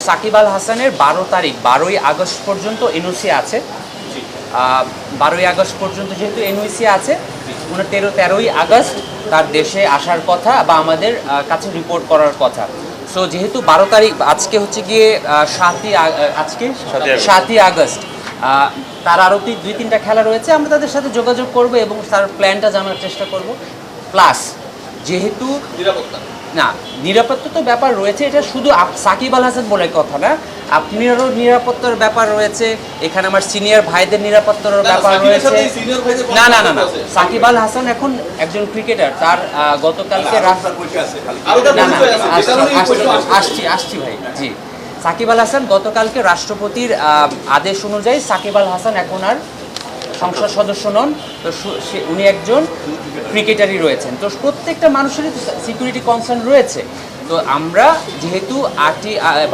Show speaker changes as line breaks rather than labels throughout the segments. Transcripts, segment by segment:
সাকিব আল হাসানের 12ই আগস্ট পর্যন্ত এনওসি আছে। 12ই আগস্ট পর্যন্ত যেহেতু এনওসি আছে, 13ই আগস্ট তার দেশে আসার কথা বা আমাদের কাছে রিপোর্ট করার কথা। সো যেহেতু 12 তারিখ আজকে হচ্ছে গিয়ে 7ই আগস্ট, তার আরও 2-3টা খেলা রয়েছে, আমরা তাদের সাথে যোগাযোগ করব এবং তার প্ল্যানটা জানার চেষ্টা করব। প্লাস যেহেতু নিরাপত্তা তো ব্যাপার রয়েছে, এটা শুধু সাকিব আল হাসান বলে কথা না, আপনারও নিরাপত্তার ব্যাপার রয়েছে, এখানে আমার সিনিয়র ভাইদের নিরাপত্তার ব্যাপার রয়েছে। না, সাকিব আল হাসান এখন একজন ক্রিকেটার, তার গতকালকে আসছি ভাই, জি। সাকিব আল হাসান গতকালকে রাষ্ট্রপতির আদেশ অনুযায়ী সাকিব আল হাসান এখন আর সংসদ সদস্য নন, তো উনি একজন ক্রিকেটারই রয়েছেন। তো প্রত্যেকটা মানুষেরই তো সিকিউরিটি কনসার্ন রয়েছে। তো আমরা যেহেতু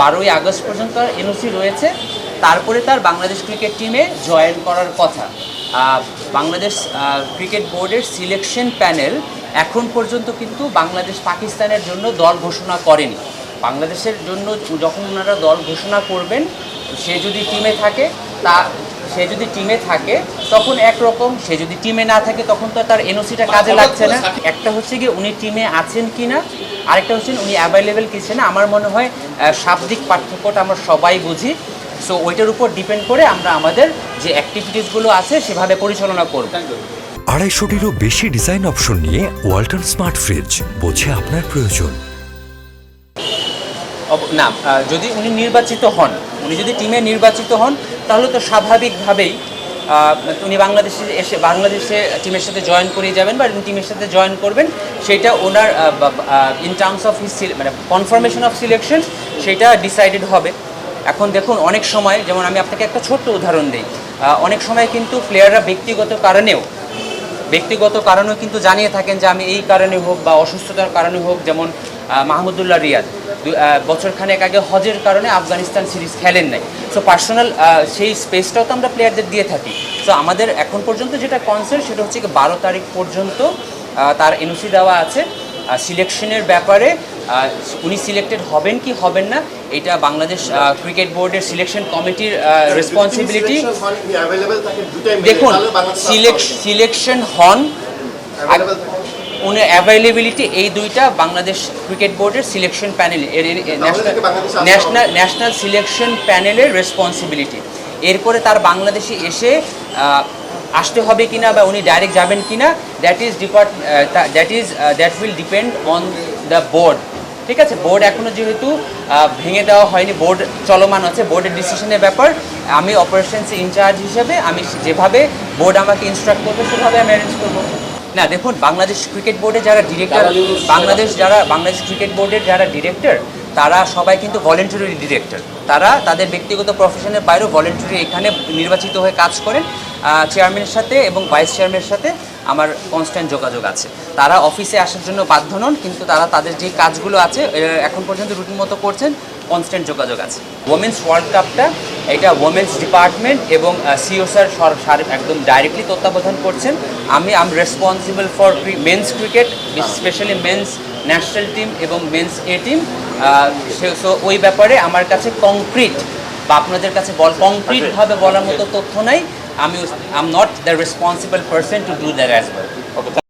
12ই আগস্ট পর্যন্ত এনওসি রয়েছে, তারপরে তার বাংলাদেশ ক্রিকেট টিমে জয়েন করার কথা। বাংলাদেশ ক্রিকেট বোর্ডের সিলেকশন প্যানেল এখন পর্যন্ত কিন্তু বাংলাদেশ পাকিস্তানের জন্য দল ঘোষণা করেনি। বাংলাদেশের জন্য যখন ওনারা দল ঘোষণা করবেন, সে যদি টিমে থাকে তখন একরকম, সে যদি টিমে না থাকে তখন তো তার এনওসিটা কাজে লাগছে না। একটা হচ্ছে গিয়ে উনি টিমে আছেন কিনা, আরেকটা হচ্ছে উনি অ্যাভেলেবেল কিছে না। আমার মনে হয় শাব্দিক পার্থক্যটা আমরা সবাই বুঝি। সো ওইটার উপর ডিপেন্ড করে আমরা আমাদের যে অ্যাক্টিভিটিসগুলো আছে সেভাবে পরিচালনা করব।
250টিরও বেশি ডিজাইন অপশন নিয়ে ওয়ালটন স্মার্ট ফ্রিজ, বোঝে আপনার প্রয়োজন।
না, যদি উনি নির্বাচিত হন, উনি যদি টিমে নির্বাচিত হন, তাহলে তো স্বাভাবিকভাবেই উনি বাংলাদেশে টিমের সাথে জয়েন করে যাবেন বা টিমের সাথে জয়েন করবেন। সেটা ওনার in terms of his confirmation of selection সেটা ডিসাইডেড হবে। এখন দেখুন, অনেক সময়, যেমন আমি আপনাকে একটা ছোট্ট উদাহরণ দিই, অনেক সময় কিন্তু প্লেয়াররা ব্যক্তিগত কারণেও কিন্তু জানিয়ে থাকেন যে আমি এই কারণে হোক বা অসুস্থতার কারণে হোক, যেমন মাহমুদুল্লাহ রিয়াদ বছরখানেক আগে হজের কারণে আফগানিস্তান সিরিজ খেলেন নাই। সো পার্সোনাল সেই স্পেসটাও তো আমরা প্লেয়ারদের দিয়ে থাকি। সো আমাদের এখন পর্যন্ত যেটা কনসার্ন সেটা হচ্ছে 12 তারিখ পর্যন্ত তার এনওসি দেওয়া আছে। সিলেকশনের ব্যাপারে উনি সিলেক্টেড হবেন কি হবেন না, এটা বাংলাদেশ ক্রিকেট বোর্ডের সিলেকশন কমিটির রেসপন্সিবিলিটি। দেখুন, সিলেকশন হন, অ্যাভেলেবিলিটি, এই দুইটা বাংলাদেশ ক্রিকেট বোর্ডের সিলেকশন প্যানেল, ন্যাশনাল সিলেকশন প্যানেলের রেসপন্সিবিলিটি। এরপরে তার বাংলাদেশে এসে আসতে হবে কিনা বা উনি ডাইরেক্ট যাবেন কিনা, that will depend on the board. ঠিক আছে, বোর্ড এখনও যেহেতু ভেঙে দেওয়া হয়নি, বোর্ড চলমান আছে, বোর্ডের ডিসিশনের ব্যাপার। আমি অপারেশনস ইনচার্জ হিসেবে আমি যেভাবে বোর্ড আমাকে ইনস্ট্রাক্ট করবে সেভাবে আমি অ্যারেঞ্জ করবো। না, দেখুন, বাংলাদেশ ক্রিকেট বোর্ডে যারা ডিরেক্টর, বাংলাদেশ ক্রিকেট বোর্ডের যারা ডিরেক্টর, তারা সবাই কিন্তু ভলেন্টারি ডিরেক্টর। তারা তাদের ব্যক্তিগত প্রফেশনের বাইরেও ভলেন্টারি এখানে নির্বাচিত হয়ে কাজ করেন। চেয়ারম্যানের সাথে এবং ভাইস চেয়ারম্যানের সাথে আমার কনস্ট্যান্ট যোগাযোগ আছে। তারা অফিসে আসার জন্য বাধ্য নন, কিন্তু তারা তাদের যে কাজগুলো আছে এখন পর্যন্ত রুটিন মতো করছেন, কনস্ট্যান্ট যোগাযোগ আছে। ওমেন্স ওয়ার্ল্ড কাপটা এটা ওমেন্স ডিপার্টমেন্ট এবং সিও স্যার একদম ডাইরেক্টলি তত্ত্বাবধান করছেন। আমি responsible for men's cricket, specially men's national team এবং মেন্স এ টিম। সো ওই ব্যাপারে আমার কাছে কংক্রিট বা আপনাদের কাছে কংক্রিটভাবে বলার মতো তথ্য নাই। I am not the responsible person to do that as well.